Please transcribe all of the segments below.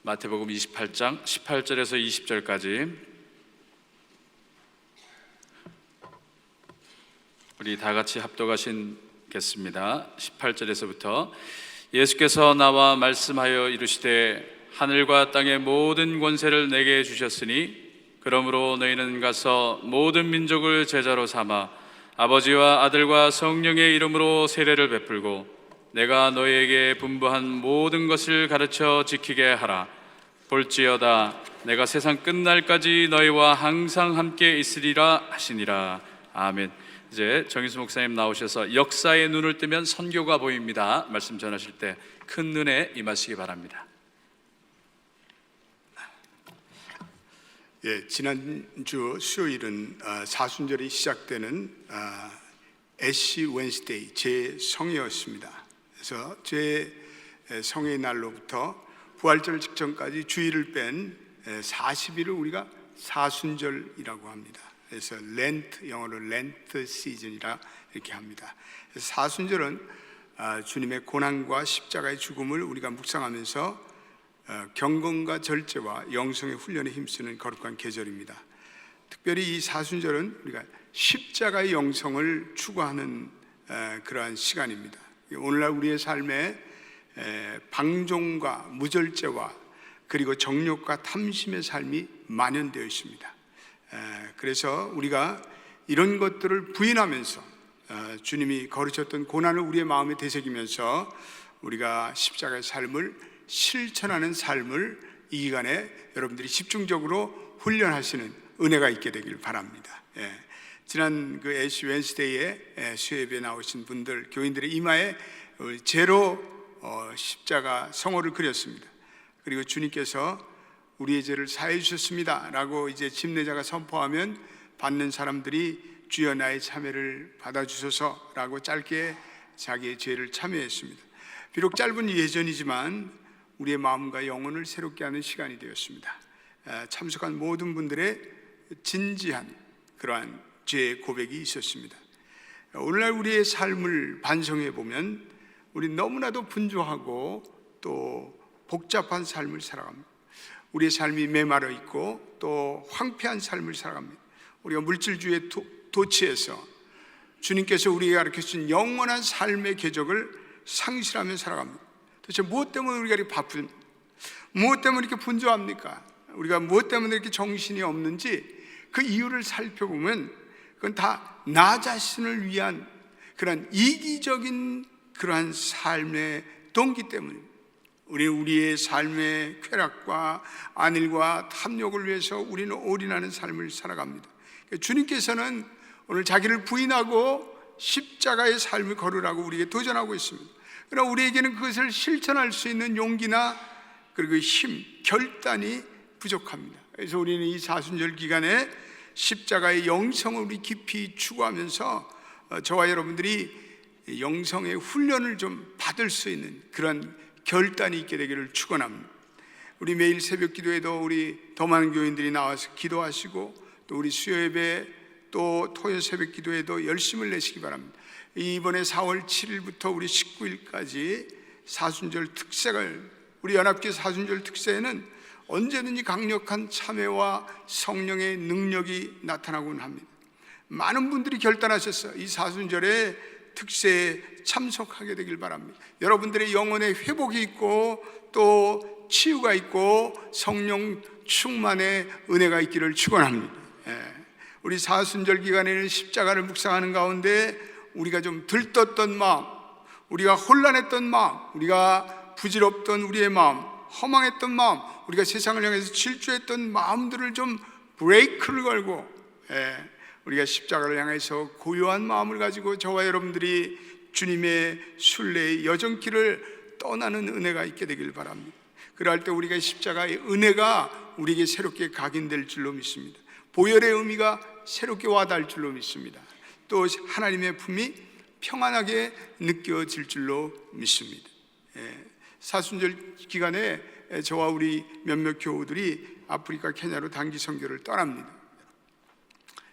마태복음 28장 18절에서 20절까지 우리 다 같이 합독하시겠습니다. 18절에서부터 예수께서 나와 말씀하여 이르시되 하늘과 땅의 모든 권세를 내게 주셨으니 그러므로 너희는 가서 모든 민족을 제자로 삼아 아버지와 아들과 성령의 이름으로 세례를 베풀고 내가 너희에게 분부한 모든 것을 가르쳐 지키게 하라. 볼지어다 내가 세상 끝날까지 너희와 항상 함께 있으리라 하시니라. 아멘. 이제 정인수 목사님 나오셔서 역사의 눈을 뜨면 선교가 보입니다 말씀 전하실 때 큰 눈에 임하시기 바랍니다. 지난주 수요일은 사순절이 시작되는 애쉬 웬스데이 제성회였습니다. 그래서 제성회의 날로부터 부활절 직전까지 주일을 뺀 40일을 우리가 사순절이라고 합니다. 그래서 렌트, 영어로 렌트 시즌이라 이렇게 합니다. 사순절은 주님의 고난과 십자가의 죽음을 우리가 묵상하면서 경건과 절제와 영성의 훈련에 힘쓰는 거룩한 계절입니다. 특별히 이 사순절은 우리가 십자가의 영성을 추구하는 그러한 시간입니다. 오늘날 우리의 삶에 방종과 무절제와 그리고 정욕과 탐심의 삶이 만연되어 있습니다. 그래서 우리가 이런 것들을 부인하면서 주님이 거르셨던 고난을 우리의 마음에 되새기면서 우리가 십자가의 삶을 실천하는 삶을 이 기간에 여러분들이 집중적으로 훈련하시는 은혜가 있게 되길 바랍니다. 지난 그 애쉬 웬스데이에 수요예배에 나오신 분들 교인들의 이마에 제로 십자가 성호를 그렸습니다. 그리고 주님께서 우리의 죄를 사해 주셨습니다 라고 이제 집례자가 선포하면 받는 사람들이 주여 나의 참회를 받아주소서 라고 짧게 자기의 죄를 참회했습니다. 비록 짧은 예전이지만 우리의 마음과 영혼을 새롭게 하는 시간이 되었습니다. 참석한 모든 분들의 진지한 그러한 죄의 고백이 있었습니다. 오늘날 우리의 삶을 반성해 보면 우리 너무나도 분주하고 또 복잡한 삶을 살아갑니다. 우리의 삶이 메마르 있고 또 황폐한 삶을 살아갑니다. 우리가 물질주의에 도취해서 주님께서 우리에게 가르쳐주신 영원한 삶의 궤적을 상실하며 살아갑니다. 도대체 무엇 때문에 우리가 이렇게 바쁜, 무엇 때문에 이렇게 분주합니까? 우리가 무엇 때문에 이렇게 정신이 없는지 그 이유를 살펴보면 그건 다 나 자신을 위한 그런 이기적인 그러한 삶의 동기 때문입니다. 우리의 삶의 쾌락과 안일과 탐욕을 위해서 우리는 올인하는 삶을 살아갑니다. 주님께서는 오늘 자기를 부인하고 십자가의 삶을 걸으라고 우리에게 도전하고 있습니다. 그러나 우리에게는 그것을 실천할 수 있는 용기나 그리고 힘, 결단이 부족합니다. 그래서 우리는 이 사순절 기간에 십자가의 영성을 우리 깊이 추구하면서 저와 여러분들이 영성의 훈련을 좀 받을 수 있는 그런 결단이 있게 되기를 축원합니다. 우리 매일 새벽 기도에도 우리 더 많은 교인들이 나와서 기도하시고 또 우리 수요예배 또 토요일 새벽 기도에도 열심을 내시기 바랍니다. 이번에 4월 7일부터 우리 19일까지 사순절 특색을 우리 연합교회 사순절 특세에는 언제든지 강력한 참회와 성령의 능력이 나타나곤 합니다. 많은 분들이 결단하셨어요. 이 사순절에 특세에 참석하게 되길 바랍니다. 여러분들의 영혼의 회복이 있고 또 치유가 있고 성령 충만의 은혜가 있기를 축원합니다. 우리 사순절 기간에는 십자가를 묵상하는 가운데 우리가 좀 들떴던 마음, 우리가 혼란했던 마음, 우리가 부질없던 우리의 마음, 허망했던 마음, 우리가 세상을 향해서 질주했던 마음들을 좀 브레이크를 걸고 우리가 십자가를 향해서 고요한 마음을 가지고 저와 여러분들이 주님의 순례의 여정길을 떠나는 은혜가 있게 되길 바랍니다. 그럴 때 우리가 십자가의 은혜가 우리에게 새롭게 각인될 줄로 믿습니다. 보혈의 의미가 새롭게 와닿을 줄로 믿습니다. 또 하나님의 품이 평안하게 느껴질 줄로 믿습니다. 사순절 기간에 저와 우리 몇몇 교우들이 아프리카 케냐로 단기 선교를 떠납니다.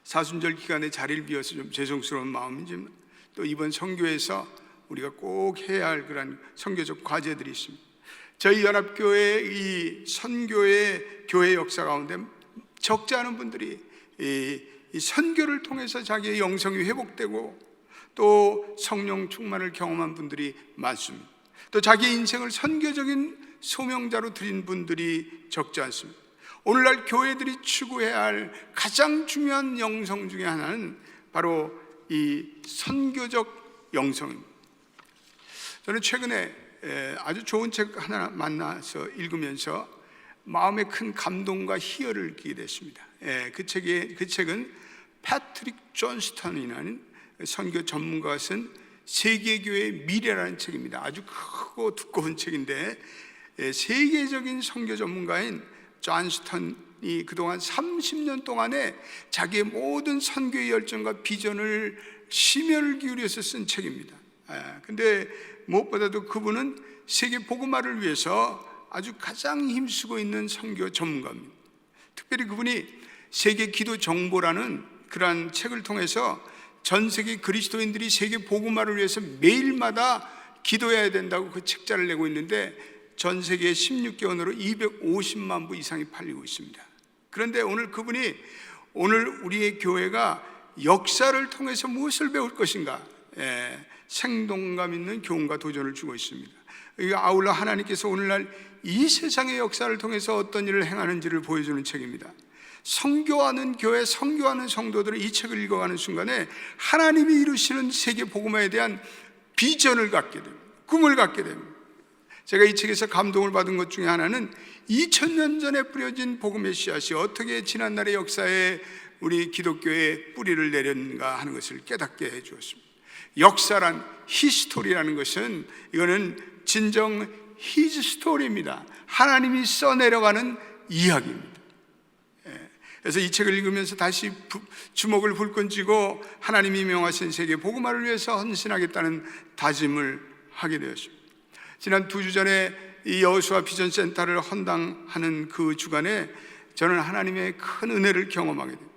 사순절 기간에 자리를 비워서 좀 죄송스러운 마음이지만 또 이번 선교에서 우리가 꼭 해야 할 그런 선교적 과제들이 있습니다. 저희 연합교회 이 선교의 교회 역사 가운데 적지 않은 분들이 이 선교를 통해서 자기의 영성이 회복되고 또 성령 충만을 경험한 분들이 많습니다. 또 자기 인생을 선교적인 소명자로 드린 분들이 적지 않습니다. 오늘날 교회들이 추구해야 할 가장 중요한 영성 중에 하나는 바로 이 선교적 영성입니다. 저는 최근에 아주 좋은 책 하나 만나서 읽으면서 마음에 큰 감동과 희열을 느끼게 됐습니다. 그 책은 패트릭 존스턴이라는 선교 전문가가 쓴 세계교회의 미래라는 책입니다. 아주 크고 두꺼운 책인데 세계적인 선교 전문가인 존스턴이 그동안 30년 동안에 자기의 모든 선교의 열정과 비전을 심혈을 기울여서 쓴 책입니다. 근데 무엇보다도 그분은 세계 복음화를 위해서 아주 가장 힘쓰고 있는 선교 전문가입니다. 특별히 그분이 세계 기도 정보라는 그러한 책을 통해서 전 세계 그리스도인들이 세계 복음화를 위해서 매일마다 기도해야 된다고 그 책자를 내고 있는데 전 세계 16개원으로 250만 부 이상이 팔리고 있습니다. 그런데 오늘 그분이 오늘 우리의 교회가 역사를 통해서 무엇을 배울 것인가 생동감 있는 교훈과 도전을 주고 있습니다. 아울러 하나님께서 오늘날 이 세상의 역사를 통해서 어떤 일을 행하는지를 보여주는 책입니다. 선교하는 교회, 선교하는 성도들은 이 책을 읽어가는 순간에 하나님이 이루시는 세계 복음화에 대한 비전을 갖게 됩니다. 꿈을 갖게 됩니다. 제가 이 책에서 감동을 받은 것 중에 하나는 2000년 전에 뿌려진 복음의 씨앗이 어떻게 지난날의 역사에 우리 기독교의 뿌리를 내렸는가 하는 것을 깨닫게 해주었습니다. 역사란 히스토리라는 것은 이거는 진정 히스토리입니다. 하나님이 써내려가는 이야기입니다. 그래서 이 책을 읽으면서 다시 주먹을 불끈 쥐고 하나님이 명하신 세계 복음화를 위해서 헌신하겠다는 다짐을 하게 되었습니다. 지난 2주 전에 이 여호수아 비전센터를 헌당하는 그 주간에 저는 하나님의 큰 은혜를 경험하게 됩니다.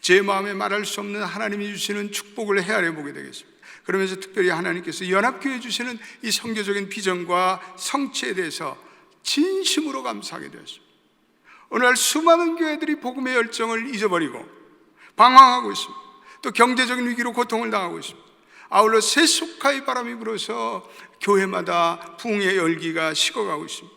제 마음에 말할 수 없는 하나님이 주시는 축복을 헤아려 보게 되겠습니다. 그러면서 특별히 하나님께서 연합교회 주시는 이 선교적인 비전과 성취에 대해서 진심으로 감사하게 되었습니다. 오늘날 수많은 교회들이 복음의 열정을 잊어버리고 방황하고 있습니다. 또 경제적인 위기로 고통을 당하고 있습니다. 아울러 세속화의 바람이 불어서 교회마다 부흥의 열기가 식어가고 있습니다.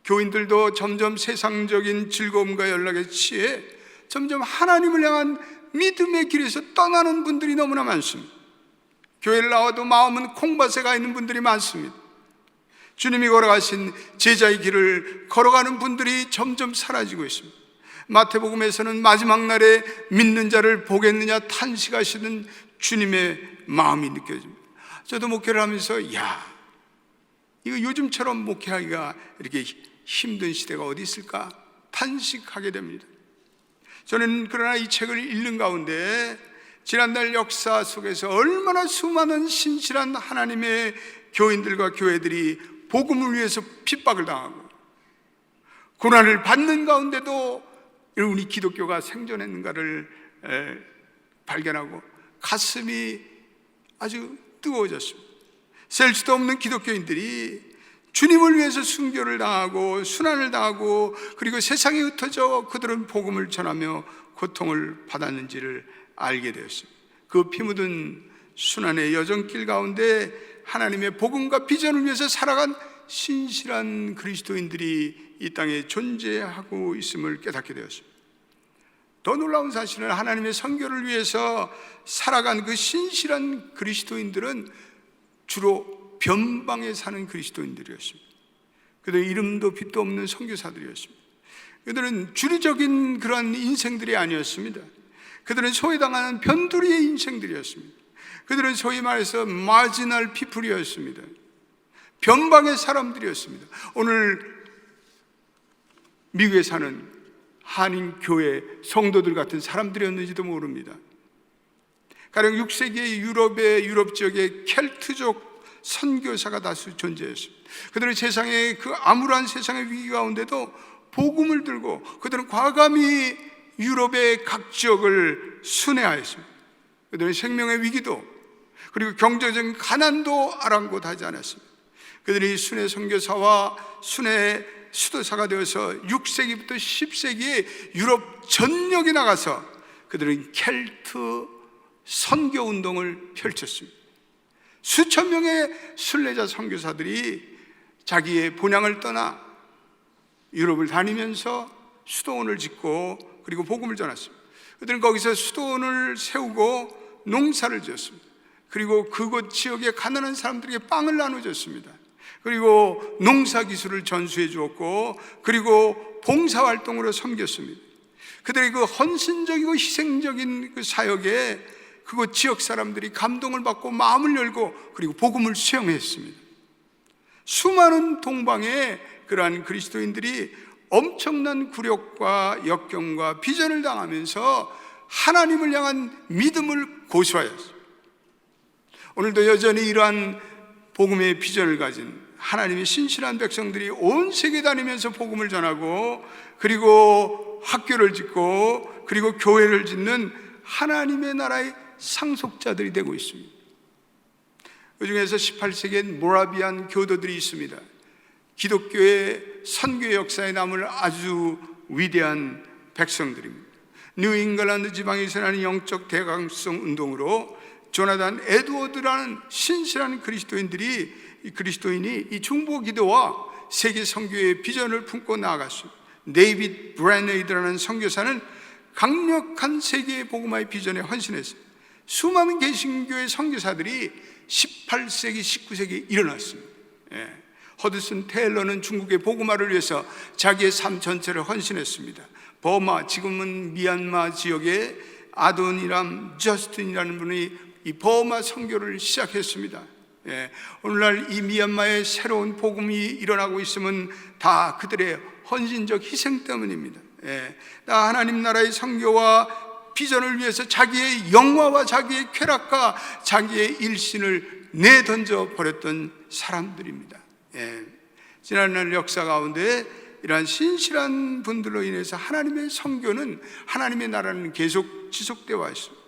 교인들도 점점 세상적인 즐거움과 연락에 취해 점점 하나님을 향한 믿음의 길에서 떠나는 분들이 너무나 많습니다. 교회를 나와도 마음은 콩밭에 가 있는 분들이 많습니다. 주님이 걸어가신 제자의 길을 걸어가는 분들이 점점 사라지고 있습니다. 마태복음에서는 마지막 날에 믿는 자를 보겠느냐 탄식하시는 주님의 마음이 느껴집니다. 저도 목회를 하면서 이거 요즘처럼 목회하기가 이렇게 힘든 시대가 어디 있을까 탄식하게 됩니다. 저는 그러나 이 책을 읽는 가운데 지난날 역사 속에서 얼마나 수많은 신실한 하나님의 교인들과 교회들이 복음을 위해서 핍박을 당하고 고난을 받는 가운데도 우리 기독교가 생존했는가를 발견하고 가슴이 아주 뜨거워졌습니다. 셀 수도 없는 기독교인들이 주님을 위해서 순교를 당하고 순환을 당하고 그리고 세상에 흩어져 그들은 복음을 전하며 고통을 받았는지를 알게 되었습니다. 그 피 묻은 순환의 여정길 가운데 하나님의 복음과 비전을 위해서 살아간 신실한 그리스도인들이 이 땅에 존재하고 있음을 깨닫게 되었습니다. 더 놀라운 사실은 하나님의 선교를 위해서 살아간 그 신실한 그리스도인들은 주로 변방에 사는 그리스도인들이었습니다. 그들은 이름도 빛도 없는 선교사들이었습니다. 그들은 주류적인 그런 인생들이 아니었습니다. 그들은 소외당하는 변두리의 인생들이었습니다. 그들은 소위 말해서 마지널 피플이었습니다. 변방의 사람들이었습니다. 오늘 미국에 사는 한인교회 성도들 같은 사람들이었는지도 모릅니다. 가령 6세기의 유럽 지역에 켈트족 선교사가 다수 존재했습니다. 그들은 세상의 그 암울한 세상의 위기 가운데도 복음을 들고 그들은 과감히 유럽의 각 지역을 순회하였습니다. 그들은 생명의 위기도 그리고 경제적인 가난도 아랑곳하지 않았습니다. 그들이 순회 선교사와 순회 수도사가 되어서 6세기부터 10세기에 유럽 전역에 나가서 그들은 켈트 선교 운동을 펼쳤습니다. 수천 명의 순례자 선교사들이 자기의 본향을 떠나 유럽을 다니면서 수도원을 짓고 그리고 복음을 전했습니다. 그들은 거기서 수도원을 세우고 농사를 지었습니다. 그리고 그곳 지역의 가난한 사람들에게 빵을 나눠줬습니다. 그리고 농사 기술을 전수해 주었고 그리고 봉사활동으로 섬겼습니다. 그들의 그 헌신적이고 희생적인 그 사역에 그곳 지역 사람들이 감동을 받고 마음을 열고 그리고 복음을 수용했습니다. 수많은 동방의 그러한 그리스도인들이 엄청난 굴욕과 역경과 비전을 당하면서 하나님을 향한 믿음을 고수하였습니다. 오늘도 여전히 이러한 복음의 비전을 가진 하나님의 신실한 백성들이 온 세계 다니면서 복음을 전하고 그리고 학교를 짓고 그리고 교회를 짓는 하나님의 나라의 상속자들이 되고 있습니다. 그 중에서 18세기엔 모라비안 교도들이 있습니다. 기독교의 선교 역사에 남을 아주 위대한 백성들입니다. 뉴잉글랜드 지방에 일어나는 영적 대강성 운동으로 조나단 에드워드라는 신실한 그리스도인이 이 중보 기도와 세계 선교의 비전을 품고 나아갔습니다. 데이빗 브래네이드라는 선교사는 강력한 세계 복음화의 비전에 헌신했습니다. 수많은 개신교의 선교사들이 18세기, 19세기에 일어났습니다. 허드슨 테일러는 중국의 복음화를 위해서 자기의 삶 전체를 헌신했습니다. 버마, 지금은 미얀마 지역의 아돈이람 저스틴이라는 분이 이 버마 선교를 시작했습니다. 오늘날 이 미얀마에 새로운 복음이 일어나고 있으면 다 그들의 헌신적 희생 때문입니다. 다 하나님 나라의 선교와 비전을 위해서 자기의 영화와 자기의 쾌락과 자기의 일신을 내던져 버렸던 사람들입니다. 지난날 역사 가운데 이러한 신실한 분들로 인해서 하나님의 선교는, 하나님의 나라는 계속 지속되어 왔습니다.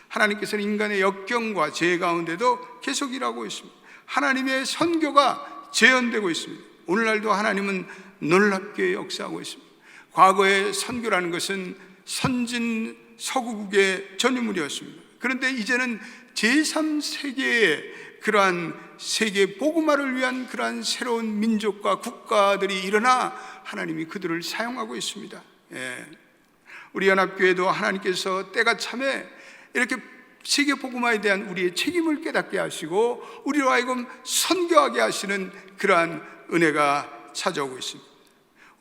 하나님께서는 인간의 역경과 죄 가운데도 계속 일하고 있습니다. 하나님의 선교가 재현되고 있습니다. 오늘날도 하나님은 놀랍게 역사하고 있습니다. 과거의 선교라는 것은 선진 서구국의 전유물이었습니다. 그런데 이제는 제3세계의 그러한 세계 복음화를 위한 그러한 새로운 민족과 국가들이 일어나 하나님이 그들을 사용하고 있습니다. 우리 연합교회도 하나님께서 때가 참에 이렇게 세계 복음화에 대한 우리의 책임을 깨닫게 하시고 우리로 하여금 선교하게 하시는 그러한 은혜가 찾아오고 있습니다.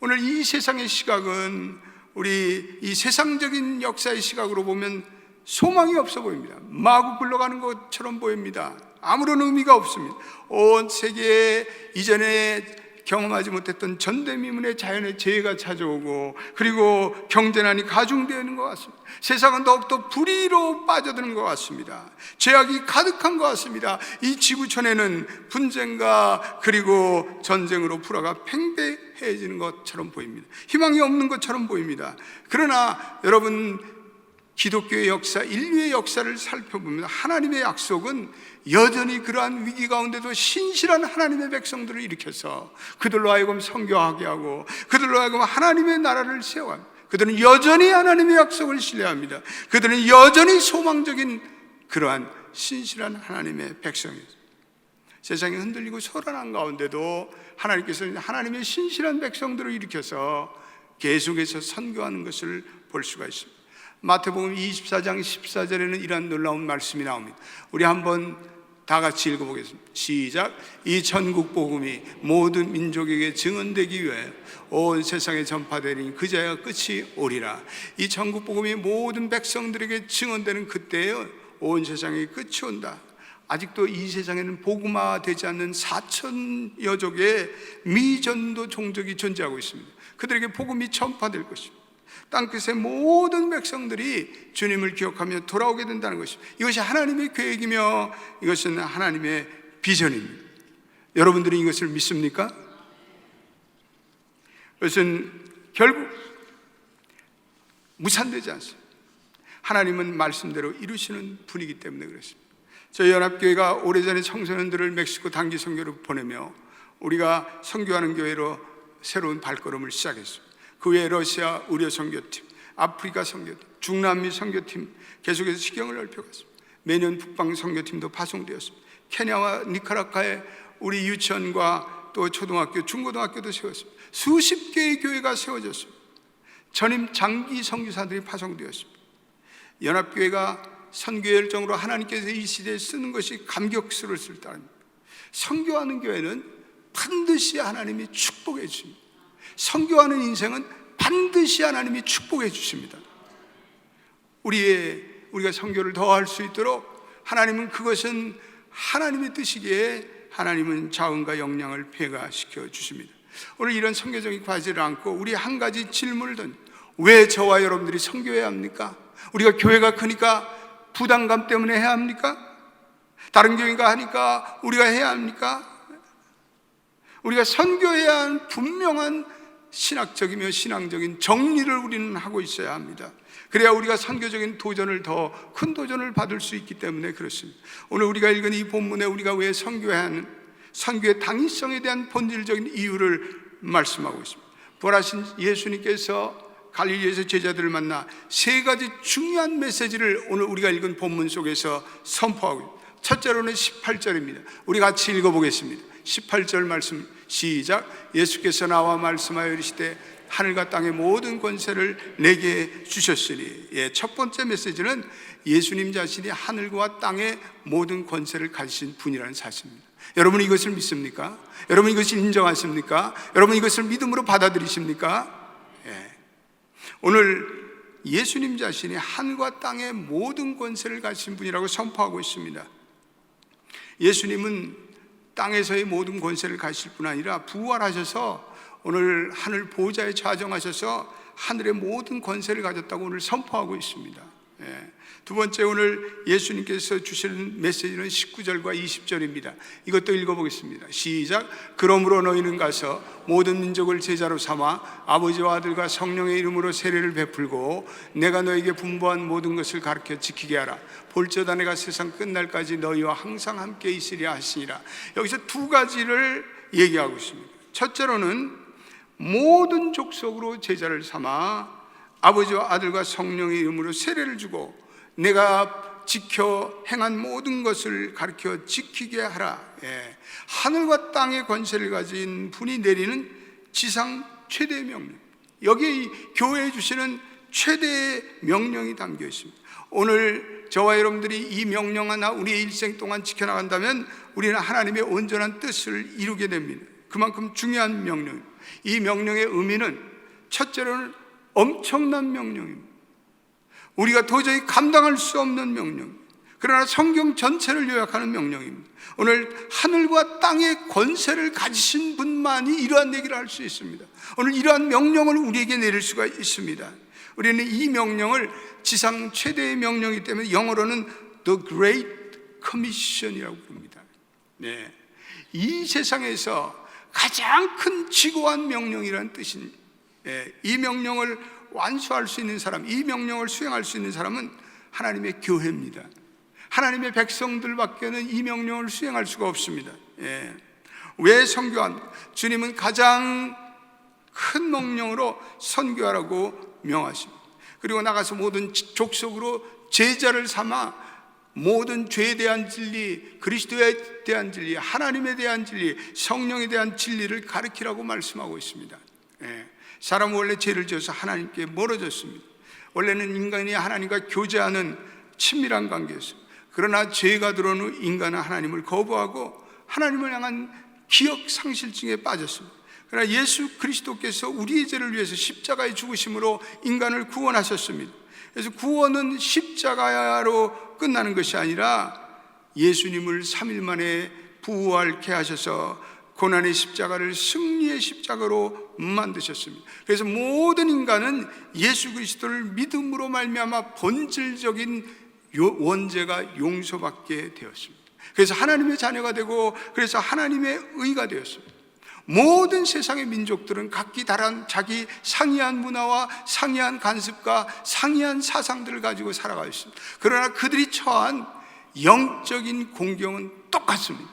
오늘 이 세상의 시각은 우리 이 세상적인 역사의 시각으로 보면 소망이 없어 보입니다. 마구 굴러가는 것처럼 보입니다. 아무런 의미가 없습니다. 온 세계에 이전에 경험하지 못했던 전대미문의 자연의 재해가 찾아오고 그리고 경제난이 가중되는 것 같습니다. 세상은 더욱더 불의로 빠져드는 것 같습니다. 죄악이 가득한 것 같습니다. 이 지구촌에는 분쟁과 그리고 전쟁으로 불화가 팽배해지는 것처럼 보입니다. 희망이 없는 것처럼 보입니다. 그러나 여러분, 기독교의 역사, 인류의 역사를 살펴보면 하나님의 약속은 여전히 그러한 위기 가운데도 신실한 하나님의 백성들을 일으켜서 그들로 하여금 선교하게 하고 그들로 하여금 하나님의 나라를 세워갑니다. 그들은 여전히 하나님의 약속을 신뢰합니다. 그들은 여전히 소망적인 그러한 신실한 하나님의 백성이었습니다. 세상이 흔들리고 소란한 가운데도 하나님께서는 하나님의 신실한 백성들을 일으켜서 계속해서 선교하는 것을 볼 수가 있습니다. 마태복음 24장 14절에는 이러한 놀라운 말씀이 나옵니다. 우리 한번 다 같이 읽어보겠습니다. 시작. 이 천국 복음이 모든 민족에게 증언되기 위해 온 세상에 전파되니 그제야 끝이 오리라. 이 천국 복음이 모든 백성들에게 증언되는 그때에 온 세상에 끝이 온다. 아직도 이 세상에는 복음화되지 않는 4천여 족의 미전도 종족이 존재하고 있습니다. 그들에게 복음이 전파될 것입니다. 땅끝의 모든 백성들이 주님을 기억하며 돌아오게 된다는 것입니다. 이것이 하나님의 계획이며 이것은 하나님의 비전입니다. 여러분들이 이것을 믿습니까? 그것은 결국 무산되지 않습니다. 하나님은 말씀대로 이루시는 분이기 때문에 그렇습니다. 저희 연합교회가 오래전에 청소년들을 멕시코 단기 선교를 보내며 우리가 선교하는 교회로 새로운 발걸음을 시작했습니다. 그 외에 러시아 의료 선교팀, 아프리카 선교팀, 중남미 선교팀 계속해서 시경을 넓혀갔습니다. 매년 북방 선교팀도 파송되었습니다. 케냐와 니카라과에 우리 유치원과 또 초등학교, 중고등학교도 세웠습니다. 수십 개의 교회가 세워졌습니다. 전임 장기 선교사들이 파송되었습니다. 연합교회가 선교 열정으로 하나님께서 이 시대에 쓰는 것이 감격스러웠을 따릅니다. 선교하는 교회는 반드시 하나님이 축복해 주십니다. 선교하는 인생은 반드시 하나님이 축복해 주십니다. 우리가 선교를 더 할 수 있도록 하나님은 그것은 하나님의 뜻이기에 하나님은 자원과 역량을 배가시켜 주십니다. 오늘 이런 선교적인 과제를 안고 우리 한 가지 질문을 던져, 왜 저와 여러분들이 선교해야 합니까? 우리가 교회가 크니까 부담감 때문에 해야 합니까? 다른 교회가 하니까 우리가 해야 합니까? 우리가 선교해야 하는 분명한 신학적이며 신앙적인 정리를 우리는 하고 있어야 합니다. 그래야 우리가 선교적인 도전을, 더 큰 도전을 받을 수 있기 때문에 그렇습니다. 오늘 우리가 읽은 이 본문에 우리가 왜 선교해야 하는, 선교의 당위성에 대한 본질적인 이유를 말씀하고 있습니다. 부활하신 예수님께서 갈릴리에서 제자들을 만나 세 가지 중요한 메시지를 오늘 우리가 읽은 본문 속에서 선포하고 있습니다. 첫째로는 18절입니다. 우리 같이 읽어보겠습니다. 18절 말씀 시작. 예수께서 나와 말씀하여 이르시되 하늘과 땅의 모든 권세를 내게 주셨으니. 첫 번째 메시지는 예수님 자신이 하늘과 땅의 모든 권세를 가지신 분이라는 사실입니다. 여러분 이것을 믿습니까? 여러분 이것을 인정하십니까? 여러분 이것을 믿음으로 받아들이십니까? 오늘 예수님 자신이 하늘과 땅의 모든 권세를 가지신 분이라고 선포하고 있습니다. 예수님은 땅에서의 모든 권세를 가지실 뿐 아니라 부활하셔서 오늘 하늘 보좌에 좌정하셔서 하늘의 모든 권세를 가졌다고 오늘 선포하고 있습니다. 두 번째, 오늘 예수님께서 주시는 메시지는 19절과 20절입니다. 이것도 읽어보겠습니다. 시작. 그러므로 너희는 가서 모든 민족을 제자로 삼아 아버지와 아들과 성령의 이름으로 세례를 베풀고 내가 너에게 분부한 모든 것을 가르쳐 지키게 하라. 볼지어다 내가 세상 끝날까지 너희와 항상 함께 있으리라 하시니라. 여기서 두 가지를 얘기하고 있습니다. 첫째로는 모든 족속으로 제자를 삼아 아버지와 아들과 성령의 이름으로 세례를 주고 내가 지켜 행한 모든 것을 가르쳐 지키게 하라. 하늘과 땅의 권세를 가진 분이 내리는 지상 최대의 명령, 여기에 이 교회에 주시는 최대의 명령이 담겨 있습니다. 오늘 저와 여러분들이 이 명령 하나 우리의 일생 동안 지켜나간다면 우리는 하나님의 온전한 뜻을 이루게 됩니다. 그만큼 중요한 명령입니다. 이 명령의 의미는 첫째로는 엄청난 명령입니다. 우리가 도저히 감당할 수 없는 명령, 그러나 성경 전체를 요약하는 명령입니다. 오늘 하늘과 땅의 권세를 가지신 분만이 이러한 얘기를 할 수 있습니다. 오늘 이러한 명령을 우리에게 내릴 수가 있습니다. 우리는 이 명령을 지상 최대의 명령이기 때문에 영어로는 The Great Commission이라고 부릅니다. 이 세상에서 가장 큰 지고한 명령이라는 뜻입니다. 이 명령을 완수할 수 있는 사람, 이 명령을 수행할 수 있는 사람은 하나님의 교회입니다. 하나님의 백성들밖에는 이 명령을 수행할 수가 없습니다. 왜 선교합니까? 주님은 가장 큰 명령으로 선교하라고 명하십니다. 그리고 나가서 모든 족속으로 제자를 삼아 모든 죄에 대한 진리, 그리스도에 대한 진리, 하나님에 대한 진리, 성령에 대한 진리를 가르치라고 말씀하고 있습니다. 사람은 원래 죄를 지어서 하나님께 멀어졌습니다. 원래는 인간이 하나님과 교제하는 친밀한 관계였습니다. 그러나 죄가 들어온 후 인간은 하나님을 거부하고 하나님을 향한 기억 상실증에 빠졌습니다. 그러나 예수 그리스도께서 우리의 죄를 위해서 십자가의 죽으심으로 인간을 구원하셨습니다. 그래서 구원은 십자가로 끝나는 것이 아니라 예수님을 3일 만에 부활케 하셔서 고난의 십자가를 승리의 십자가로 만드셨습니다. 그래서 모든 인간은 예수 그리스도를 믿음으로 말미암아 본질적인 원죄가 용서받게 되었습니다. 그래서 하나님의 자녀가 되고 그래서 하나님의 의가 되었습니다. 모든 세상의 민족들은 각기 다른 자기 상이한 문화와 상이한 관습과 상이한 사상들을 가지고 살아가고 있습니다. 그러나 그들이 처한 영적인 공경은 똑같습니다.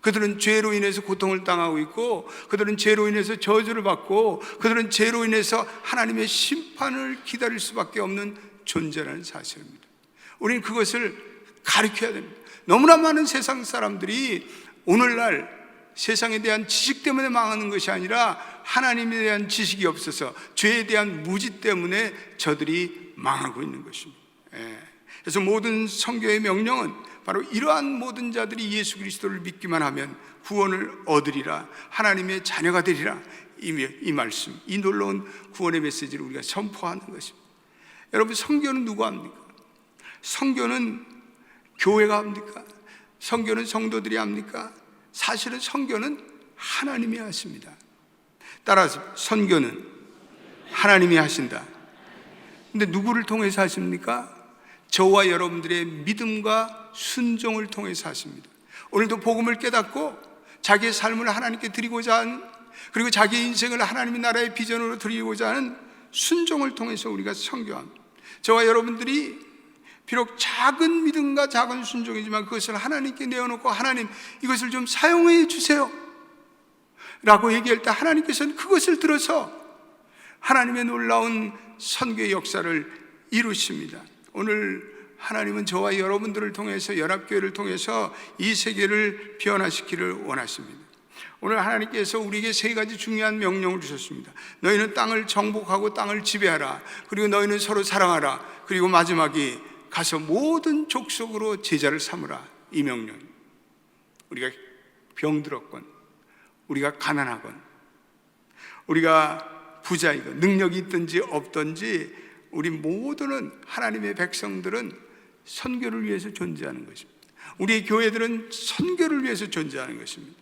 그들은 죄로 인해서 고통을 당하고 있고, 그들은 죄로 인해서 저주를 받고, 그들은 죄로 인해서 하나님의 심판을 기다릴 수밖에 없는 존재라는 사실입니다. 우리는 그것을 가르쳐야 됩니다. 너무나 많은 세상 사람들이 오늘날 세상에 대한 지식 때문에 망하는 것이 아니라 하나님에 대한 지식이 없어서 죄에 대한 무지 때문에 저들이 망하고 있는 것입니다. 그래서 모든 성경의 명령은 바로 이러한 모든 자들이 예수 그리스도를 믿기만 하면 구원을 얻으리라, 하나님의 자녀가 되리라, 이 말씀, 이 놀라운 구원의 메시지를 우리가 선포하는 것입니다. 여러분, 선교는 누가 합니까? 선교는 교회가 합니까? 선교는 성도들이 합니까? 사실은 선교는 하나님이 하십니다. 따라서 선교는 하나님이 하신다. 근데 누구를 통해서 하십니까? 저와 여러분들의 믿음과 순종을 통해서 하십니다. 오늘도 복음을 깨닫고 자기의 삶을 하나님께 드리고자 하는, 그리고 자기의 인생을 하나님의 나라의 비전으로 드리고자 하는 순종을 통해서 우리가 선교합니다. 저와 여러분들이 비록 작은 믿음과 작은 순종이지만 그것을 하나님께 내어놓고, 하나님 이것을 좀 사용해 주세요 라고 얘기할 때 하나님께서는 그것을 들어서 하나님의 놀라운 선교의 역사를 이루십니다. 오늘 하나님은 저와 여러분들을 통해서, 연합교회를 통해서 이 세계를 변화시키기를 원하십니다. 오늘 하나님께서 우리에게 세 가지 중요한 명령을 주셨습니다. 너희는 땅을 정복하고 땅을 지배하라, 그리고 너희는 서로 사랑하라, 그리고 마지막이 가서 모든 족속으로 제자를 삼으라. 이 명령. 우리가 병들었건, 우리가 가난하건, 우리가 부자이건, 능력이 있든지 없든지 우리 모두는, 하나님의 백성들은 선교를 위해서 존재하는 것입니다. 우리의 교회들은 선교를 위해서 존재하는 것입니다.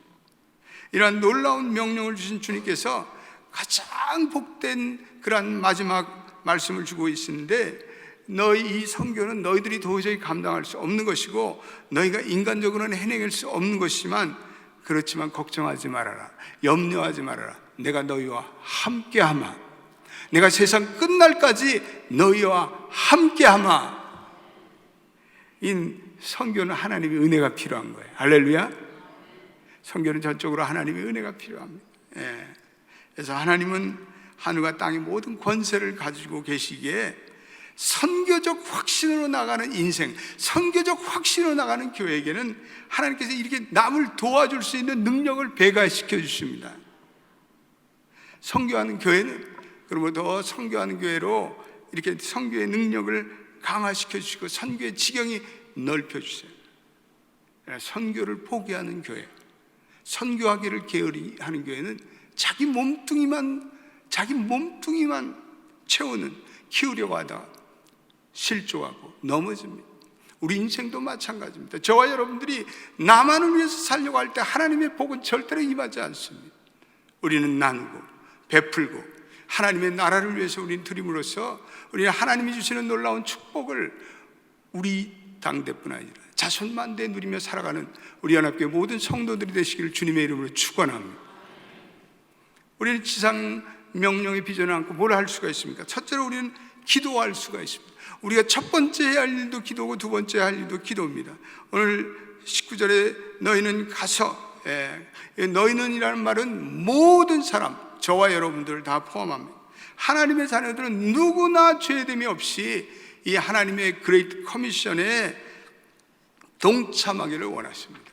이러한 놀라운 명령을 주신 주님께서 가장 복된 그러한 마지막 말씀을 주고 있는데, 너희 이 선교는 너희들이 도저히 감당할 수 없는 것이고 너희가 인간적으로는 해내길 수 없는 것이지만, 그렇지만 걱정하지 말아라, 염려하지 말아라, 내가 너희와 함께하마, 내가 세상 끝날까지 너희와 함께하마. 이 선교는 하나님의 은혜가 필요한 거예요. 할렐루야. 선교는 전적으로 하나님의 은혜가 필요합니다. 그래서 하나님은 하늘과 땅의 모든 권세를 가지고 계시기에 선교적 확신으로 나가는 인생, 선교적 확신으로 나가는 교회에게는 하나님께서 이렇게 남을 도와줄 수 있는 능력을 배가시켜 주십니다. 선교하는 교회는, 그리고 더 선교하는 교회로 이렇게 선교의 능력을 강화시켜 주시고 선교의 지경이 넓혀 주세요. 선교를 포기하는 교회, 선교하기를 게으리 하는 교회는 자기 몸뚱이만 채우는, 키우려고 하다가 실족하고 넘어집니다. 우리 인생도 마찬가지입니다. 저와 여러분들이 나만을 위해서 살려고 할 때 하나님의 복은 절대로 임하지 않습니다. 우리는 나누고 베풀고 하나님의 나라를 위해서 우리는 드림으로써 우리는 하나님이 주시는 놀라운 축복을 우리 당대뿐 아니라 자손만대 누리며 살아가는 우리 연합교회 모든 성도들이 되시기를 주님의 이름으로 축원합니다. 우리는 지상 명령의 비전을 안고 뭘 할 수가 있습니까? 첫째로 우리는 기도할 수가 있습니다. 우리가 첫 번째 해야 할 일도 기도고 두 번째 할 일도 기도입니다. 오늘 19절에 너희는 가서, 너희는 이라는 말은 모든 사람, 저와 여러분들을 다 포함합니다. 하나님의 자녀들은 누구나 죄됨이 없이 이 하나님의 그레이트 커미션에 동참하기를 원하십니다.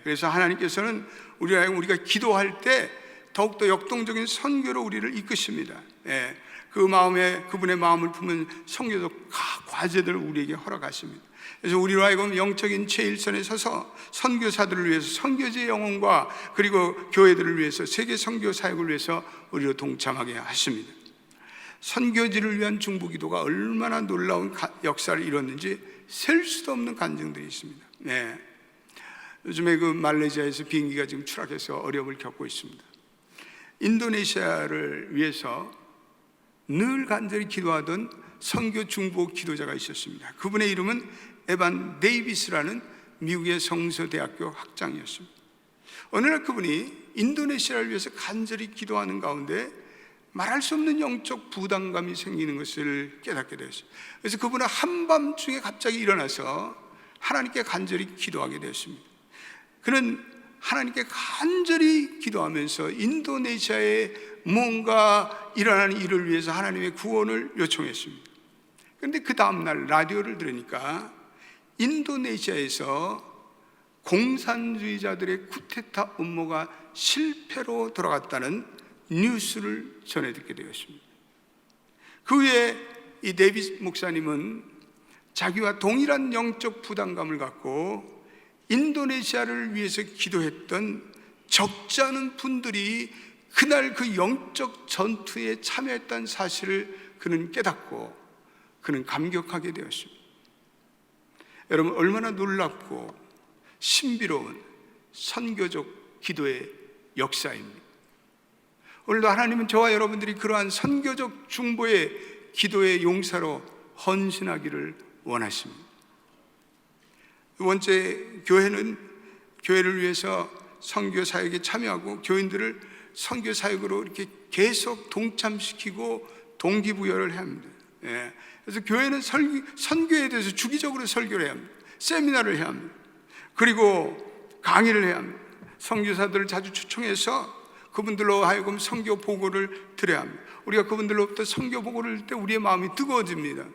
그래서 하나님께서는 우리가 기도할 때 더욱더 역동적인 선교로 우리를 이끄십니다. 그분의 마음을 품은 선교적 과제들을 우리에게 허락하십니다. 그래서 우리로 하여금 영적인 최일선에 서서 선교사들을 위해서, 선교지의 영혼과 그리고 교회들을 위해서, 세계 선교 사역을 위해서 우리로 동참하게 하십니다. 선교지를 위한 중보기도가 얼마나 놀라운 역사를 이뤘는지 셀 수도 없는 간증들이 있습니다. 요즘에 그 말레이시아에서 비행기가 지금 추락해서 어려움을 겪고 있습니다. 인도네시아를 위해서 늘 간절히 기도하던 선교 중보 기도자가 있었습니다. 그분의 이름은 에반 데이비스라는 미국의 성서대학교 학장이었습니다. 어느 날 그분이 인도네시아를 위해서 간절히 기도하는 가운데 말할 수 없는 영적 부담감이 생기는 것을 깨닫게 되었습니다. 그래서 그분은 한밤중에 갑자기 일어나서 하나님께 간절히 기도하게 되었습니다. 그는 하나님께 간절히 기도하면서 인도네시아에 뭔가 일어나는 일을 위해서 하나님의 구원을 요청했습니다. 그런데 그 다음날 라디오를 들으니까 인도네시아에서 공산주의자들의 쿠데타 음모가 실패로 돌아갔다는 뉴스를 전해 듣게 되었습니다. 그 후에 이 데이비스 목사님은 자기와 동일한 영적 부담감을 갖고 인도네시아를 위해서 기도했던 적지 않은 분들이 그날 그 영적 전투에 참여했다는 사실을 그는 깨닫고 그는 감격하게 되었습니다. 여러분, 얼마나 놀랍고 신비로운 선교적 기도의 역사입니다. 오늘도 하나님은 저와 여러분들이 그러한 선교적 중보의 기도의 용사로 헌신하기를 원하십니다. 두 번째, 교회를 위해서 선교 사역에 참여하고 교인들을 선교 사역으로 이렇게 계속 동참시키고 동기부여를 해야 합니다. 그래서 교회는 선교에 대해서 주기적으로 설교를 해야 합니다. 세미나를 해야 합니다. 그리고 강의를 해야 합니다. 선교사들을 자주 초청해서 그분들로 하여금 선교 보고를 드려야 합니다. 우리가 그분들로부터 선교 보고를 들 때 우리의 마음이 뜨거워집니다.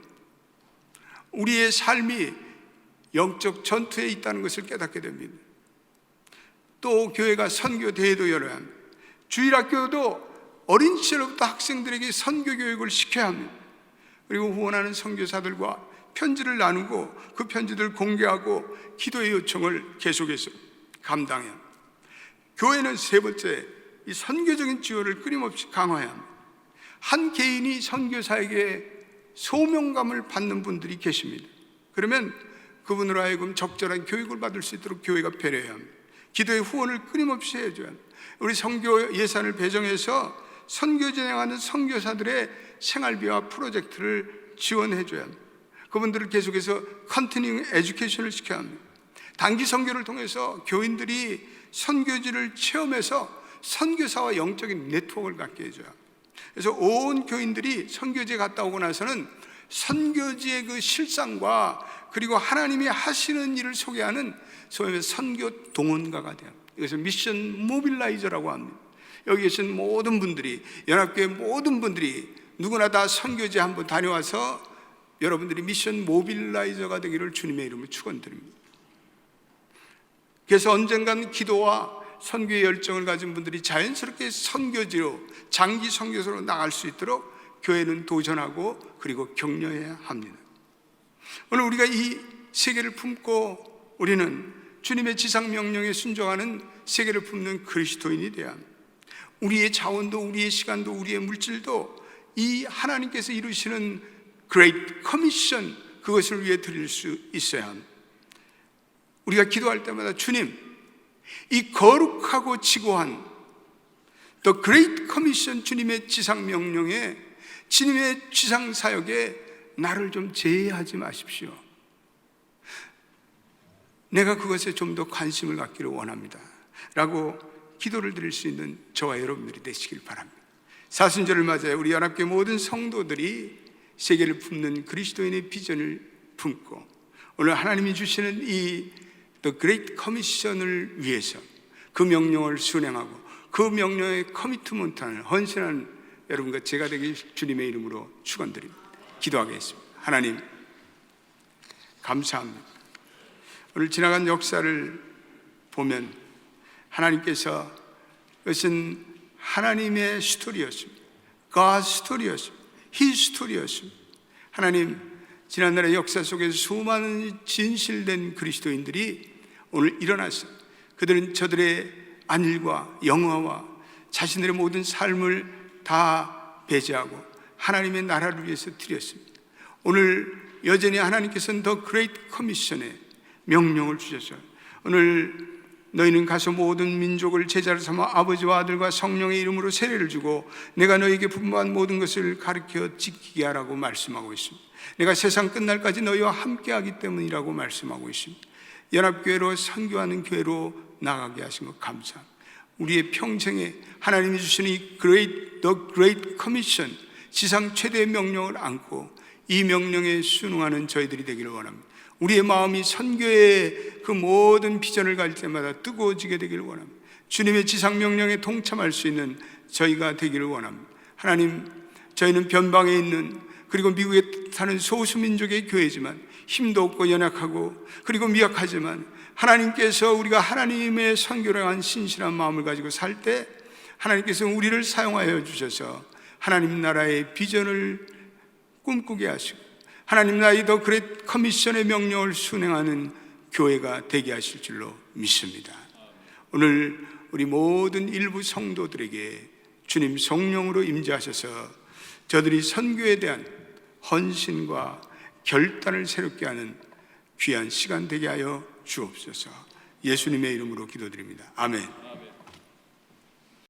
우리의 삶이 영적 전투에 있다는 것을 깨닫게 됩니다. 또 교회가 선교 대회도 열어야 합니다. 주일학교도 어린 시절부터 학생들에게 선교 교육을 시켜야 합니다. 그리고 후원하는 선교사들과 편지를 나누고 그 편지들을 공개하고 기도의 요청을 계속해서 감당해야 합니다. 교회는 세 번째, 이 선교적인 지원을 끊임없이 강화해야 합니다. 한 개인이 선교사에게 소명감을 받는 분들이 계십니다. 그러면 그분으로 하여금 적절한 교육을 받을 수 있도록 교회가 배려해야 합니다. 기도의 후원을 끊임없이 해줘야 합니다. 우리 선교 예산을 배정해서 선교 진행하는 선교사들의 생활비와 프로젝트를 지원해줘야 합니다. 그분들을 계속해서 컨티닝 에듀케이션을 시켜야 합니다. 단기 선교를 통해서 교인들이 선교지를 체험해서 선교사와 영적인 네트워크를 갖게 해줘야 합니다. 그래서 온 교인들이 선교지에 갔다 오고 나서는 선교지의 그 실상과 그리고 하나님이 하시는 일을 소개하는 소위 선교 동원가가 돼요. 이것을 미션 모빌라이저라고 합니다. 여기 계신 모든 분들이, 연합교회 모든 분들이 누구나 다 선교지에 한번 다녀와서 여러분들이 미션 모빌라이저가 되기를 주님의 이름으로 축원드립니다. 그래서 언젠간 기도와 선교의 열정을 가진 분들이 자연스럽게 선교지로, 장기 선교소로 나갈 수 있도록 교회는 도전하고 그리고 격려해야 합니다. 오늘 우리가 이 세계를 품고 우리는 주님의 지상 명령에 순종하는 세계를 품는 그리스도인이 돼야 합니다. 우리의 자원도, 우리의 시간도, 우리의 물질도 이 하나님께서 이루시는 Great Commission, 그것을 위해 드릴 수 있어야 합니다. 우리가 기도할 때마다 주님, 이 거룩하고 지고한 The Great Commission, 주님의 지상 명령에, 주님의 지상 사역에 나를 좀 제외하지 마십시오. 내가 그것에 좀 더 관심을 갖기를 원합니다 라고 기도를 드릴 수 있는 저와 여러분들이 되시길 바랍니다. 사순절을 맞아요. 우리 연합교회 모든 성도들이 세계를 품는 그리스도인의 비전을 품고 오늘 하나님이 주시는 이 The Great Commission을 위해서 그 명령을 수행하고 그 명령에 커미트먼트하는 헌신하는 여러분과 제가 되길 주님의 이름으로 축원드립니다. 기도하겠습니다. 하나님, 감사합니다. 오늘 지나간 역사를 보면 하나님께서, 그것은 하나님의 스토리였습니다. God 스토리였습니다. His 스토리였습니다. 하나님, 지난날의 역사 속에서 수많은 진실된 그리스도인들이 오늘 일어났어요. 그들은 저들의 안일과 영화와 자신들의 모든 삶을 다 배제하고 하나님의 나라를 위해서 드렸습니다. 오늘 여전히 하나님께서는 더 그레이트 커미션의 명령을 주셨어요. 오늘 너희는 가서 모든 민족을 제자로 삼아 아버지와 아들과 성령의 이름으로 세례를 주고 내가 너희에게 분부한 모든 것을 가르쳐 지키게 하라고 말씀하고 있습니다. 내가 세상 끝날까지 너희와 함께하기 때문이라고 말씀하고 있습니다. 연합교회로 선교하는 교회로 나가게 하신 것 감사합니다. 우리의 평생에 하나님이 주시는 이 The Great Commission, 지상 최대의 명령을 안고 이 명령에 순응하는 저희들이 되기를 원합니다. 우리의 마음이 선교의 그 모든 비전을 가질 때마다 뜨거워지게 되기를 원합니다. 주님의 지상명령에 동참할 수 있는 저희가 되기를 원합니다. 하나님, 저희는 변방에 있는 그리고 미국에 사는 소수민족의 교회지만 힘도 없고 연약하고 그리고 미약하지만 하나님께서 우리가 하나님의 선교를 향한 신실한 마음을 가지고 살 때 하나님께서 우리를 사용하여 주셔서 하나님 나라의 비전을 꿈꾸게 하시고 하나님 나라의 더 그레이트 커미션의 명령을 순행하는 교회가 되게 하실 줄로 믿습니다. 오늘 우리 모든 일부 성도들에게 주님 성령으로 임재하셔서 저들이 선교에 대한 헌신과 결단을 새롭게 하는 귀한 시간 되게 하여 주옵소서. 예수님의 이름으로 기도드립니다. 아멘.